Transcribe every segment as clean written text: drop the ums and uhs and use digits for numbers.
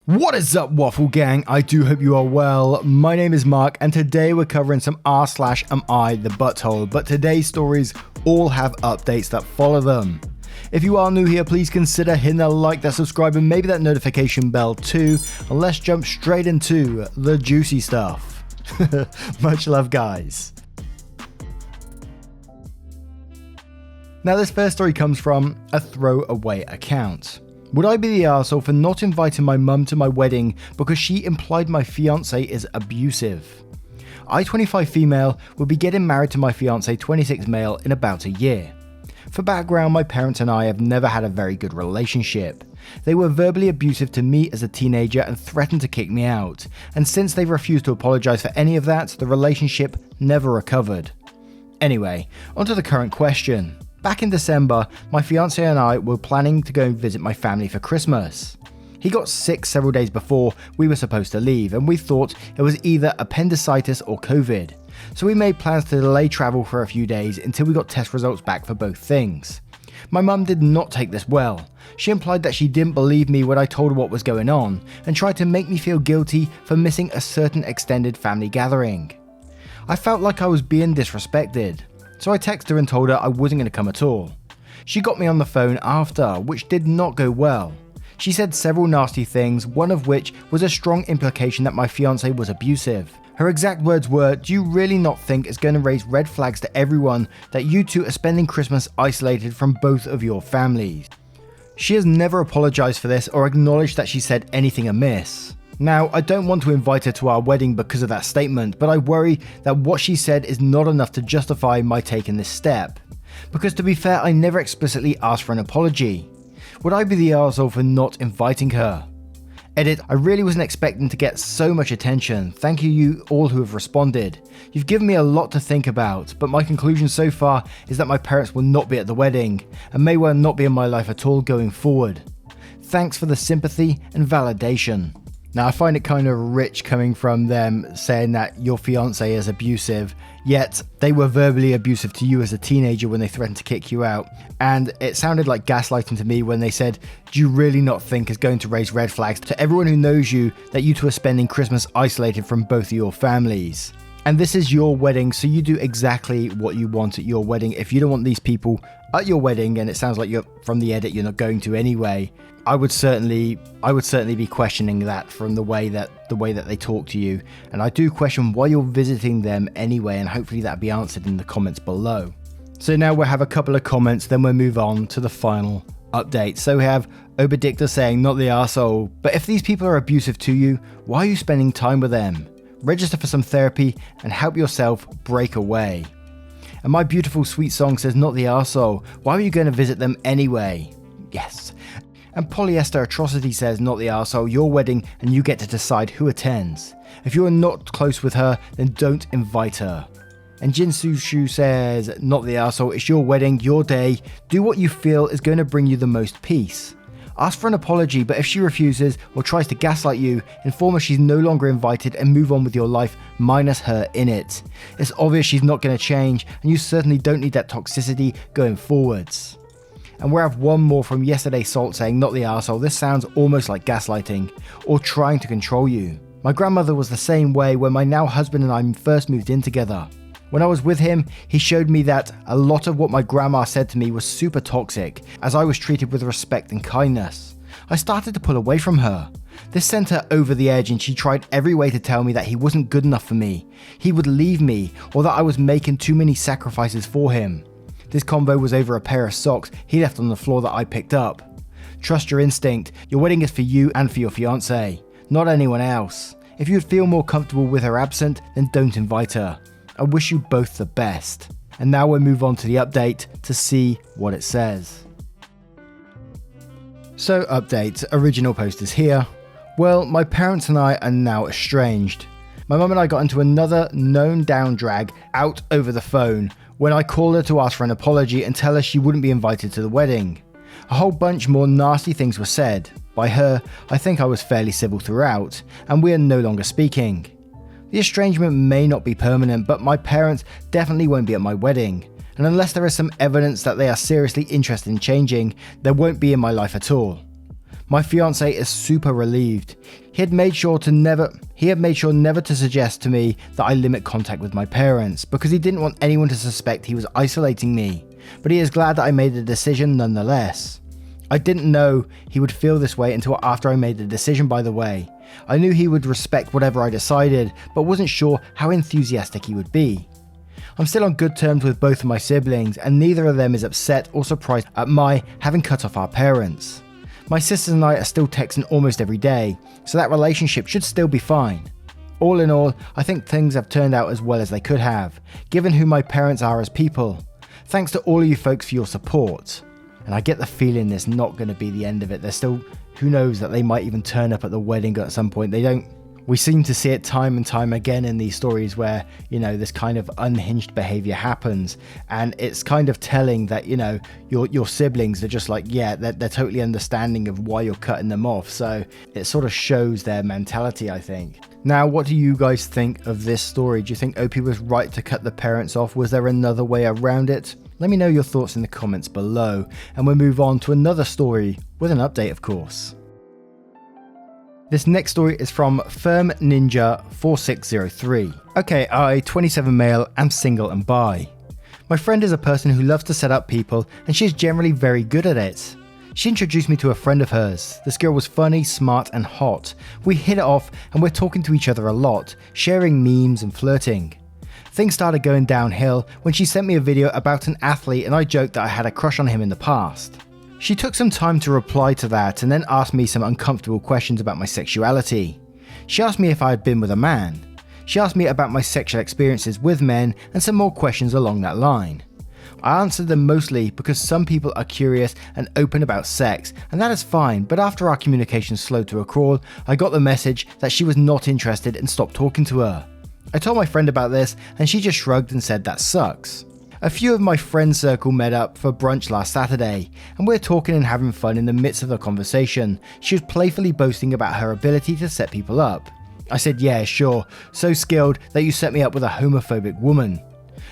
What is up, Waffle Gang? I do hope you are well. My name is Mark, and today we're covering some r/am I the butthole, but today's stories all have updates that follow them. If you are new here, please consider hitting that like, that subscribe, and maybe that notification bell too, and let's jump straight into the juicy stuff. Much love, guys. Now, this first story comes from a throwaway account. Would I be the arsehole for not inviting my mum to my wedding because she implied my fiance is abusive? I, 25 female, will be getting married to my fiance, 26 male, in about a year. For background, my parents and I have never had a very good relationship. They were verbally abusive to me as a teenager and threatened to kick me out, and since they've refused to apologise for any of that, the relationship never recovered. Anyway, onto the current question. Back in December, my fiance and I were planning to go and visit my family for Christmas. He got sick several days before we were supposed to leave, and we thought it was either appendicitis or COVID. So we made plans to delay travel for a few days until we got test results back for both things. My mum did not take this well. She implied that she didn't believe me when I told her what was going on, and tried to make me feel guilty for missing a certain extended family gathering. I felt like I was being disrespected. So I texted her and told her I wasn't going to come at all. She got me on the phone after, which did not go well. She said several nasty things, one of which was a strong implication that my fiance was abusive. Her exact words were, "Do you really not think it's going to raise red flags to everyone that you two are spending Christmas isolated from both of your families?" She has never apologized for this or acknowledged that she said anything amiss. Now, I don't want to invite her to our wedding because of that statement, but I worry that what she said is not enough to justify my taking this step. Because to be fair, I never explicitly asked for an apology. Would I be the arsehole for not inviting her? Edit, I really wasn't expecting to get so much attention. Thank you all who have responded. You've given me a lot to think about, but my conclusion so far is that my parents will not be at the wedding, and may well not be in my life at all going forward. Thanks for the sympathy and validation. Now, I find it kind of rich coming from them saying that your fiance is abusive, yet they were verbally abusive to you as a teenager when they threatened to kick you out. And it sounded like gaslighting to me when they said, "Do you really not think it's going to raise red flags to everyone who knows you that you two are spending Christmas isolated from both of your families?" And this is your wedding, so you do exactly what you want at your wedding. If you don't want these people at your wedding, and it sounds like from the edit you're not going to anyway, I would certainly be questioning that from the way that they talk to you. And I do question why you're visiting them anyway, and hopefully that'll be answered in the comments below. So now we'll have a couple of comments, then we'll move on to the final update. So we have Obedicta saying, "Not the arsehole, but if these people are abusive to you, why are you spending time with them? Register for some therapy and help yourself break away." And my beautiful sweet song says, "Not the arsehole, why are you going to visit them anyway?" Yes. And Polyester Atrocity says, "Not the arsehole, your wedding and you get to decide who attends. If you are not close with her, then don't invite her." And Jinsu Shu says, "Not the arsehole, it's your wedding, your day. Do what you feel is going to bring you the most peace. Ask for an apology, but if she refuses or tries to gaslight you, inform her she's no longer invited and move on with your life minus her in it. It's obvious she's not going to change, and you certainly don't need that toxicity going forwards." And we have one more from Yesterday Salt saying, "Not the arsehole, this sounds almost like gaslighting or trying to control you. My grandmother was the same way when my now husband and I first moved in together. When I was with him, he showed me that a lot of what my grandma said to me was super toxic, as I was treated with respect and kindness. I started to pull away from her. This sent her over the edge, and she tried every way to tell me that he wasn't good enough for me, he would leave me, or that I was making too many sacrifices for him. This convo was over a pair of socks he left on the floor that I picked up. Trust your instinct, your wedding is for you and for your fiancé, not anyone else. If you'd feel more comfortable with her absent, then don't invite her. I wish you both the best." And now we'll move on to the update to see what it says. So update, original post is here. Well, my parents and I are now estranged. My mum and I got into another known down drag out over the phone when I called her to ask for an apology and tell her she wouldn't be invited to the wedding. A whole bunch more nasty things were said. By her, I think I was fairly civil throughout, and we are no longer speaking. The estrangement may not be permanent, but my parents definitely won't be at my wedding, and unless there is some evidence that they are seriously interested in changing, they won't be in my life at all. My fiance is super relieved. He had made sure never to suggest to me that I limit contact with my parents because he didn't want anyone to suspect he was isolating me, but he is glad that I made the decision nonetheless. I didn't know he would feel this way until after I made the decision, by the way. I knew he would respect whatever I decided, but wasn't sure how enthusiastic he would be. I'm still on good terms with both of my siblings, and neither of them is upset or surprised at my having cut off our parents. My sisters and I are still texting almost every day, so that relationship should still be fine. All in all, I think things have turned out as well as they could have, given who my parents are as people. Thanks to all of you folks for your support. And I get the feeling there's not going to be the end of it. There's still, who knows, that they might even turn up at the wedding at some point. We seem to see it time and time again in these stories where, this kind of unhinged behavior happens, and it's kind of telling that, your siblings are just like, yeah, they're totally understanding of why you're cutting them off. So it sort of shows their mentality, I think. Now, what do you guys think of this story? Do you think Opie was right to cut the parents off? Was there another way around it? Let me know your thoughts in the comments below, and we'll move on to another story with an update, of course. This next story is from Firm Ninja 4603. Okay, I, 27 male, am single and bi. My friend is a person who loves to set up people, and she is generally very good at it. She introduced me to a friend of hers. This girl was funny, smart, and hot. We hit it off, and we're talking to each other a lot, sharing memes and flirting. Things started going downhill when she sent me a video about an athlete, and I joked that I had a crush on him in the past. She took some time to reply to that and then asked me some uncomfortable questions about my sexuality. She asked me if I had been with a man. She asked me about my sexual experiences with men and some more questions along that line. I answered them mostly because some people are curious and open about sex, and that is fine, but after our communication slowed to a crawl, I got the message that she was not interested and stopped talking to her. I told my friend about this and she just shrugged and said that sucks. A few of my friend circle met up for brunch last Saturday, and we're talking and having fun. In the midst of the conversation, she was playfully boasting about her ability to set people up. I said, yeah, sure, so skilled that you set me up with a homophobic woman.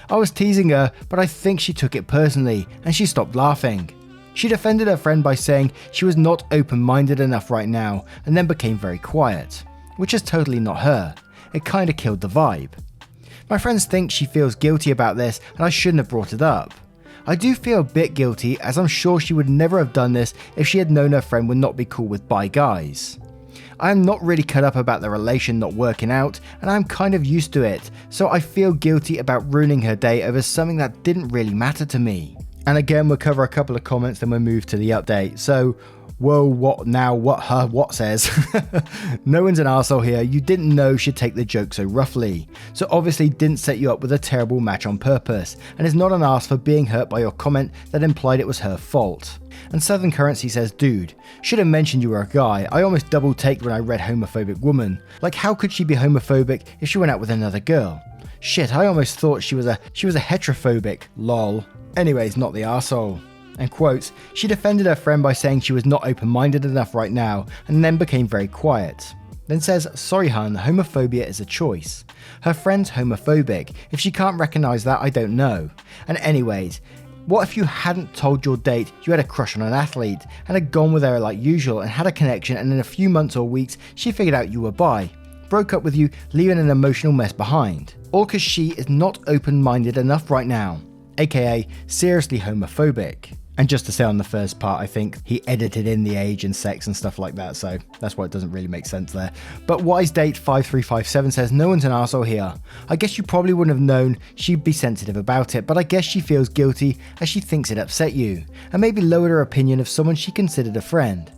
I was teasing her, but I think she took it personally, and she stopped laughing. She defended her friend by saying she was not open-minded enough right now, and then became very quiet, which is totally not her. It kinda killed the vibe. My friends think she feels guilty about this, and I shouldn't have brought it up. I do feel a bit guilty, as I'm sure she would never have done this if she had known her friend would not be cool with bi guys. I am not really cut up about the relation not working out, and I'm kind of used to it, so I feel guilty about ruining her day over something that didn't really matter to me. And again, we'll cover a couple of comments, then we'll move to the update. So, whoa, what now, what says? No one's an arsehole here. You didn't know she'd take the joke so roughly. So obviously didn't set you up with a terrible match on purpose, and is not an arse for being hurt by your comment that implied it was her fault. And Southern Currency says, dude, should have mentioned you were a guy. I almost double taked when I read homophobic woman. Like, how could she be homophobic if she went out with another girl? Shit, I almost thought she was a heterophobic, lol. Anyways, not the arsehole. And quotes, she defended her friend by saying she was not open-minded enough right now, and then became very quiet. Then says, sorry hun, homophobia is a choice. Her friend's homophobic. If she can't recognise that, I don't know. And anyways, what if you hadn't told your date you had a crush on an athlete, and had gone with her like usual and had a connection, and in a few months or weeks she figured out you were bi, broke up with you, leaving an emotional mess behind. All because she is not open-minded enough right now, aka seriously homophobic. And just to say on the first part, I think he edited in the age and sex and stuff like that, so that's why it doesn't really make sense there. But Wise Date 5357 says, no one's an arsehole here. I guess you probably wouldn't have known she'd be sensitive about it, but I guess she feels guilty as she thinks it upset you, and maybe lowered her opinion of someone she considered a friend.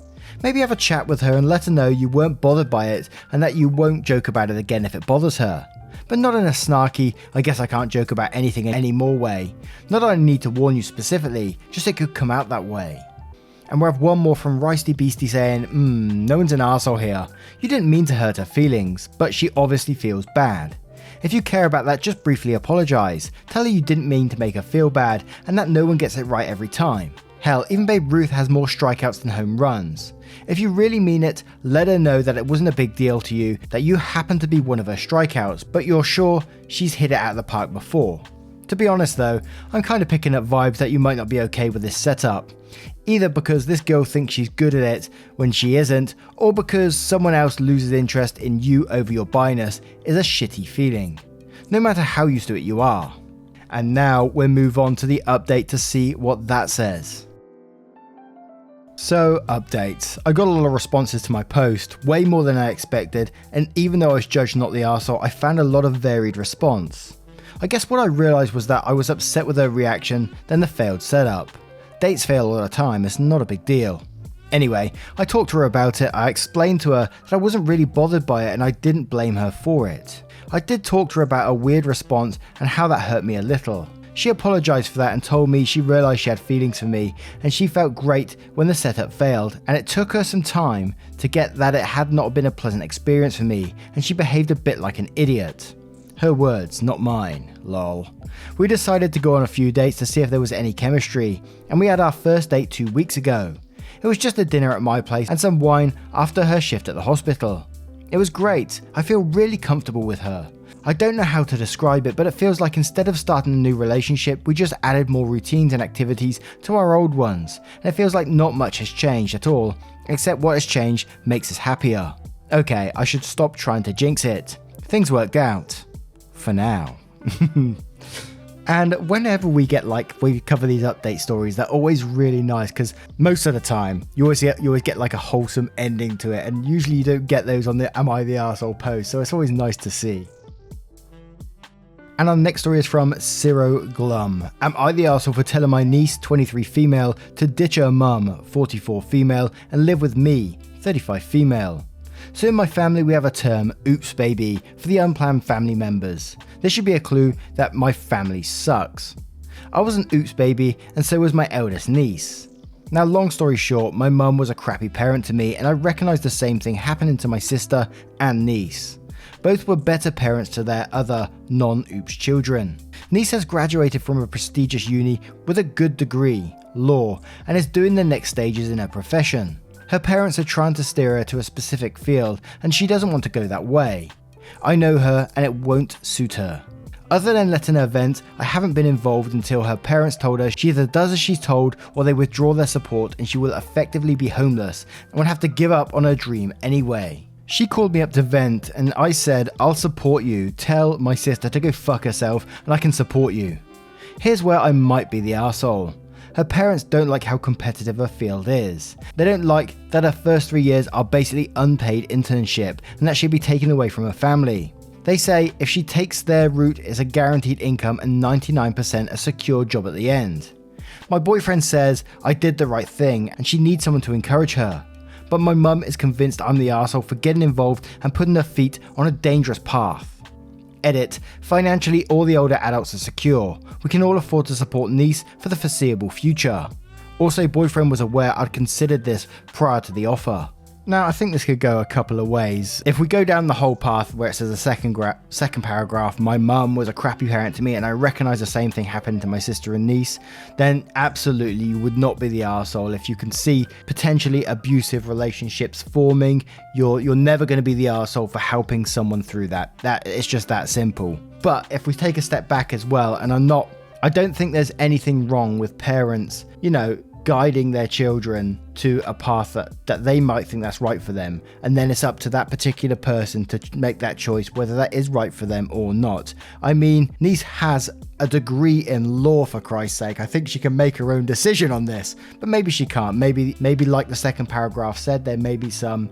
Maybe have a chat with her and let her know you weren't bothered by it, and that you won't joke about it again if it bothers her. But not in a snarky, I guess I can't joke about anything anymore way. Not that I need to warn you specifically, just it could come out that way. And we have one more from Ricey Beastie saying, no one's an arsehole here. You didn't mean to hurt her feelings, but she obviously feels bad. If you care about that, just briefly apologise. Tell her you didn't mean to make her feel bad, and that no one gets it right every time. Hell, even Babe Ruth has more strikeouts than home runs. If you really mean it, let her know that it wasn't a big deal to you, that you happen to be one of her strikeouts, but you're sure she's hit it out of the park before. To be honest though, I'm kind of picking up vibes that you might not be okay with this setup. either because this girl thinks she's good at it when she isn't, or because someone else loses interest in you over your bi-ness, is a shitty feeling, no matter how used to it you are. And now we'll move on to the update to see what that says. So, updates. I got a lot of responses to my post, way more than I expected, and even though I was judged not the arsehole, I found a lot of varied response. I guess what I realised was that I was upset with her reaction, then the failed setup. Dates fail all the time, it's not a big deal. Anyway, I talked to her about it, I explained to her that I wasn't really bothered by it and I didn't blame her for it. I did talk to her about a weird response and how that hurt me a little. She apologised for that and told me she realised she had feelings for me and she felt great when the setup failed, and it took her some time to get that it had not been a pleasant experience for me and she behaved a bit like an idiot. Her words, not mine, lol. We decided to go on a few dates to see if there was any chemistry, and we had our first date 2 weeks ago. It was just a dinner at my place and some wine after her shift at the hospital. It was great, I feel really comfortable with her. I don't know how to describe it, but it feels like instead of starting a new relationship, we just added more routines and activities to our old ones, and it feels like not much has changed at all, except what has changed makes us happier. Okay, I should stop trying to jinx it. Things worked out. For now. And whenever we cover these update stories, they're always really nice because most of the time you always get like a wholesome ending to it, and usually you don't get those on the Am I the Arsehole post, so it's always nice to see. And our next story is from Ciro Glum. Am I the arsehole for telling my niece, 23 female, to ditch her mum, 44 female, and live with me, 35 female? So in my family we have a term, oops baby, for the unplanned family members. This should be a clue that my family sucks. I was an oops baby and so was my eldest niece. Now long story short, my mum was a crappy parent to me and I recognised the same thing happening to my sister and niece. Both were better parents to their other non-oops children. Niece has graduated from a prestigious uni with a good degree, law, and is doing the next stages in her profession. Her parents are trying to steer her to a specific field and she doesn't want to go that way. I know her and it won't suit her. Other than letting her vent, I haven't been involved until her parents told her she either does as she's told or they withdraw their support and she will effectively be homeless and will have to give up on her dream anyway. She called me up to vent and I said, I'll support you, tell my sister to go fuck herself and I can support you. Here's where I might be the arsehole. Her parents don't like how competitive her field is. They don't like that her first 3 years are basically unpaid internship and that she'll be taken away from her family. They say if she takes their route it's a guaranteed income and 99% a secure job at the end. My boyfriend says I did the right thing and she needs someone to encourage her. But my mum is convinced I'm the arsehole for getting involved and putting her feet on a dangerous path. Edit, financially all the older adults are secure. We can all afford to support niece for the foreseeable future. Also, boyfriend was aware I'd considered this prior to the offer. Now, I think this could go a couple of ways. If we go down the whole path where it says the second paragraph, my mum was a crappy parent to me and I recognise the same thing happened to my sister and niece, then absolutely you would not be the arsehole. If you can see potentially abusive relationships forming, you're never going to be the arsehole for helping someone through that. It's just that simple. But if we take a step back as well, and I don't think there's anything wrong with parents, guiding their children to a path that they might think that's right for them, and then it's up to that particular person to make that choice whether that is right for them or not. I mean, niece has a degree in law, for Christ's sake. I think she can make her own decision on this, but maybe she can't. Maybe like the second paragraph said, there may be some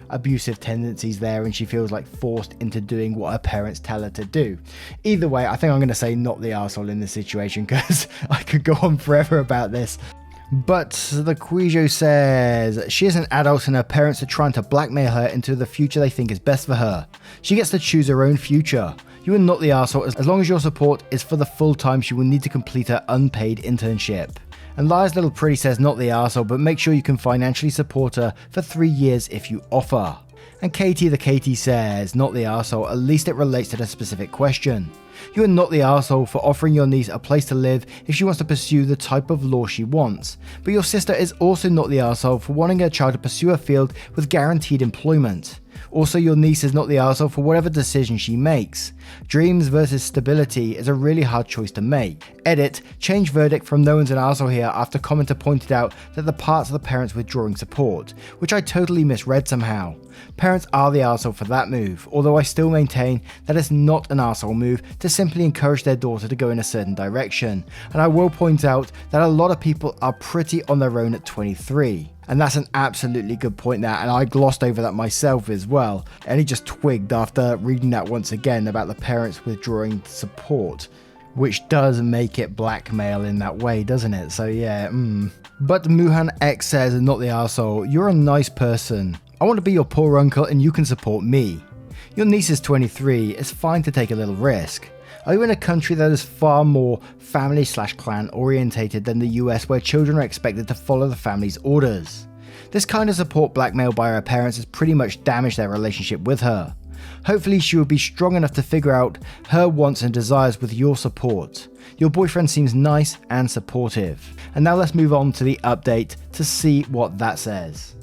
abusive tendencies there and she feels like forced into doing what her parents tell her to do. Either way, I think I'm going to say not the arsehole in this situation because I could go on forever about this. But the Quijo says she is an adult and her parents are trying to blackmail her into the future they think is best for her. She gets to choose her own future. You are not the arsehole as long as your support is for the full time she will need to complete her unpaid internship. And Liar's Little Pretty says not the arsehole, but make sure you can financially support her for 3 years if you offer. And Katie the Katie says not the arsehole, at least it relates to the specific question. You are not the arsehole for offering your niece a place to live if she wants to pursue the type of law she wants, but your sister is also not the arsehole for wanting her child to pursue a field with guaranteed employment. Also, your niece is not the arsehole for whatever decision she makes. Dreams versus stability is a really hard choice to make. Edit, change verdict from no one's an arsehole here after commenter pointed out that the parts of the parents withdrawing support, which I totally misread somehow. Parents are the arsehole for that move, although I still maintain that it's not an arsehole move to simply encourage their daughter to go in a certain direction, and I will point out that a lot of people are pretty on their own at 23. And that's an absolutely good point there, and I glossed over that myself as well. And he just twigged after reading that once again about the parents withdrawing support, which does make it blackmail in that way, doesn't it? So yeah, But Muhan X says, not the arsehole, you're a nice person. I want to be your poor uncle and you can support me. Your niece is 23, it's fine to take a little risk. Are you in a country that is far more family/clan orientated than the US, where children are expected to follow the family's orders? This kind of support blackmail by her parents has pretty much damaged their relationship with her. Hopefully she will be strong enough to figure out her wants and desires with your support. Your boyfriend seems nice and supportive. And now let's move on to the update to see what that says.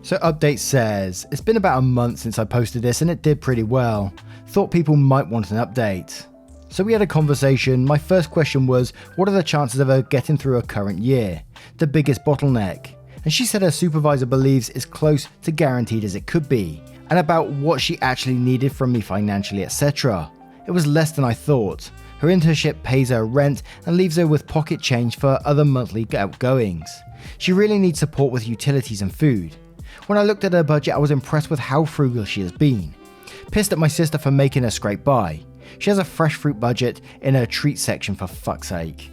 So update says, it's been about a month since I posted this and it did pretty well. Thought people might want an update. So we had a conversation. My first question was, what are the chances of her getting through her current year? The biggest bottleneck. And she said her supervisor believes it's close to guaranteed as it could be, and about what she actually needed from me financially, etc. It was less than I thought. Her internship pays her rent and leaves her with pocket change for other monthly outgoings. She really needs support with utilities and food. When I looked at her budget, I was impressed with how frugal she has been. Pissed at my sister for making her scrape by. She has a fresh fruit budget in her treat section, for fuck's sake.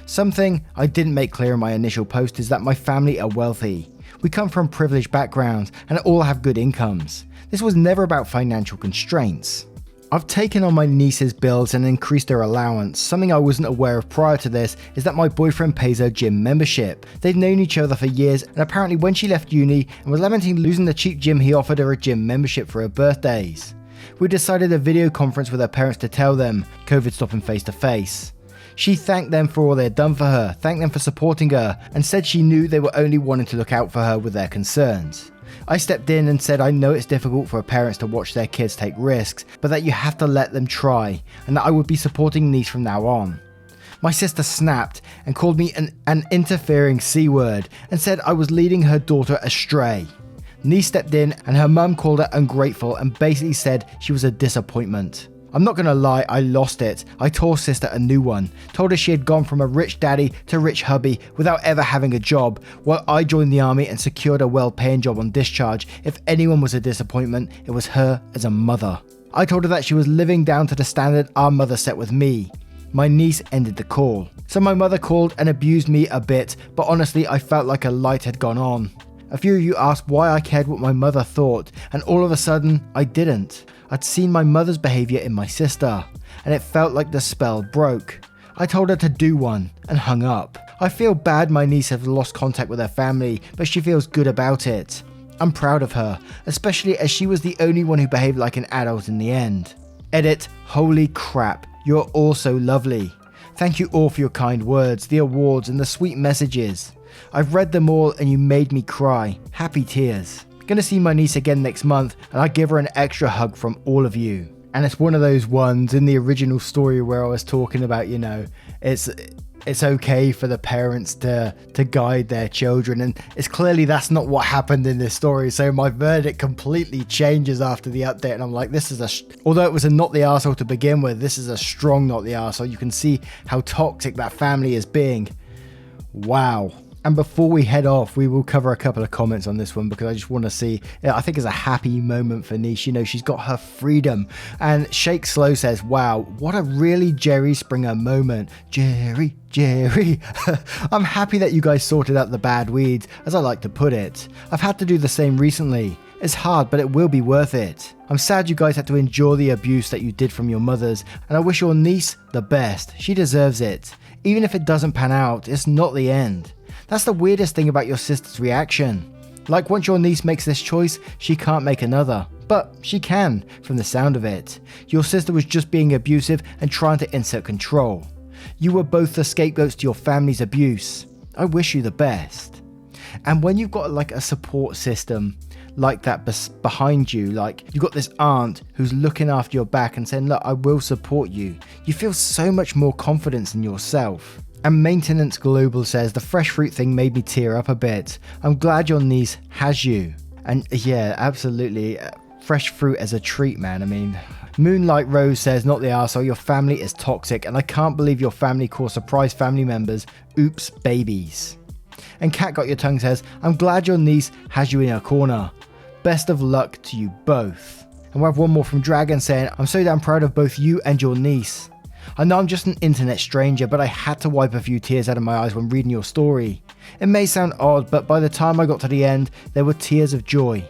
Something I didn't make clear in my initial post is that my family are wealthy. We come from privileged backgrounds and all have good incomes. This was never about financial constraints. I've taken on my niece's bills and increased her allowance. Something I wasn't aware of prior to this is that my boyfriend pays her gym membership. They've known each other for years, and apparently when she left uni and was lamenting losing the cheap gym, he offered her a gym membership for her birthdays. We decided a video conference with her parents to tell them, COVID stopping face to face. She thanked them for all they had done for her, thanked them for supporting her, and said she knew they were only wanting to look out for her with their concerns. I stepped in and said I know it's difficult for parents to watch their kids take risks, but that you have to let them try, and that I would be supporting niece from now on. My sister snapped and called me an interfering C-word and said I was leading her daughter astray. Niece stepped in and her mum called her ungrateful and basically said she was a disappointment. I'm not gonna lie, I lost it. I tore sister a new one, told her she had gone from a rich daddy to rich hubby without ever having a job, while I joined the army and secured a well-paying job on discharge. If anyone was a disappointment, it was her as a mother. I told her that she was living down to the standard our mother set with me. My niece ended the call. So my mother called and abused me a bit, but honestly I felt like a light had gone on. A few of you asked why I cared what my mother thought, and all of a sudden I didn't. I'd seen my mother's behaviour in my sister, and it felt like the spell broke. I told her to do one, and hung up. I feel bad my niece has lost contact with her family, but she feels good about it. I'm proud of her, especially as she was the only one who behaved like an adult in the end. Edit, holy crap, you're all so lovely. Thank you all for your kind words, the awards, and the sweet messages. I've read them all and you made me cry. Happy tears. Gonna see my niece again next month, and I give her an extra hug from all of you. And it's one of those ones in the original story where I was talking about, it's okay for the parents to guide their children, and it's clearly that's not what happened in this story. So my verdict completely changes after the update, and I'm like, although it was a not the arsehole to begin with, this is a strong not the arsehole. You can see how toxic that family is being. Wow. And before we head off, we will cover a couple of comments on this one because I just want to see, I think it's a happy moment for Niche. She's got her freedom. And Shake Slow says, wow, what a really Jerry Springer moment. Jerry. I'm happy that you guys sorted out the bad weeds, as I like to put it. I've had to do the same recently. It's hard, but it will be worth it. I'm sad you guys had to endure the abuse that you did from your mothers, and I wish your niece the best. She deserves it. Even if it doesn't pan out, it's not the end. That's the weirdest thing about your sister's reaction. Like, once your niece makes this choice, she can't make another. But she can, from the sound of it. Your sister was just being abusive and trying to insert control. You were both the scapegoats to your family's abuse. I wish you the best. And when you've got like a support system, like that behind you. Like you've got this aunt who's looking after your back and saying, look, I will support you. You feel so much more confidence in yourself. And Maintenance Global says, the fresh fruit thing made me tear up a bit. I'm glad your niece has you. And yeah, absolutely. Fresh fruit as a treat, man. I mean, Moonlight Rose says, not the arsehole, your family is toxic and I can't believe your family calls surprise family members oops babies. And Cat Got Your Tongue says, I'm glad your niece has you in her corner. Best of luck to you both. And we have one more from Dragon saying, I'm so damn proud of both you and your niece. I know I'm just an internet stranger, but I had to wipe a few tears out of my eyes when reading your story. It may sound odd, but by the time I got to the end, there were tears of joy.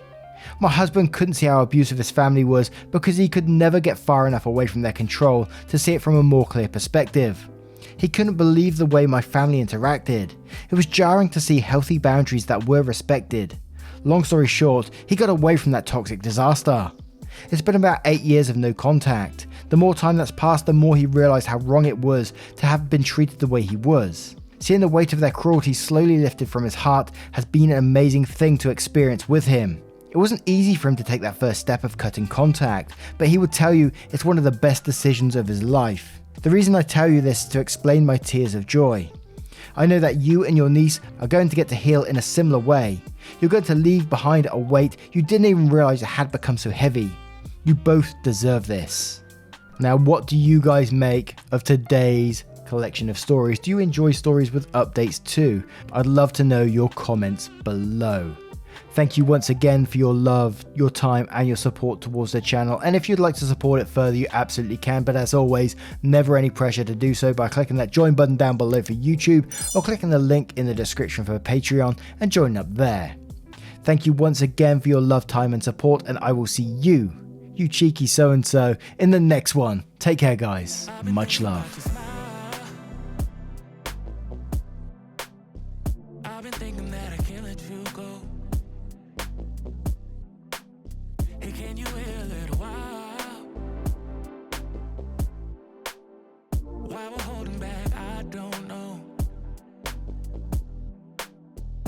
My husband couldn't see how abusive his family was because he could never get far enough away from their control to see it from a more clear perspective. He couldn't believe the way my family interacted. It was jarring to see healthy boundaries that were respected. Long story short, he got away from that toxic disaster. It's been about 8 years of no contact. The more time that's passed, the more he realised how wrong it was to have been treated the way he was. Seeing the weight of their cruelty slowly lifted from his heart has been an amazing thing to experience with him. It wasn't easy for him to take that first step of cutting contact, but he would tell you it's one of the best decisions of his life. The reason I tell you this is to explain my tears of joy. I know that you and your niece are going to get to heal in a similar way. You're going to leave behind a weight you didn't even realise it had become so heavy. You both deserve this. Now, what do you guys make of today's collection of stories? Do you enjoy stories with updates too? I'd love to know your comments below. Thank you once again for your love, your time and your support towards the channel, and if you'd like to support it further you absolutely can, but as always, never any pressure to do so by clicking that join button down below for YouTube or clicking the link in the description for Patreon and join up there. Thank you once again for your love, time and support, and I will see you cheeky so-and-so, in the next one. Take care guys, much love. I've been thinking that I can't let you go. Hey, can you hear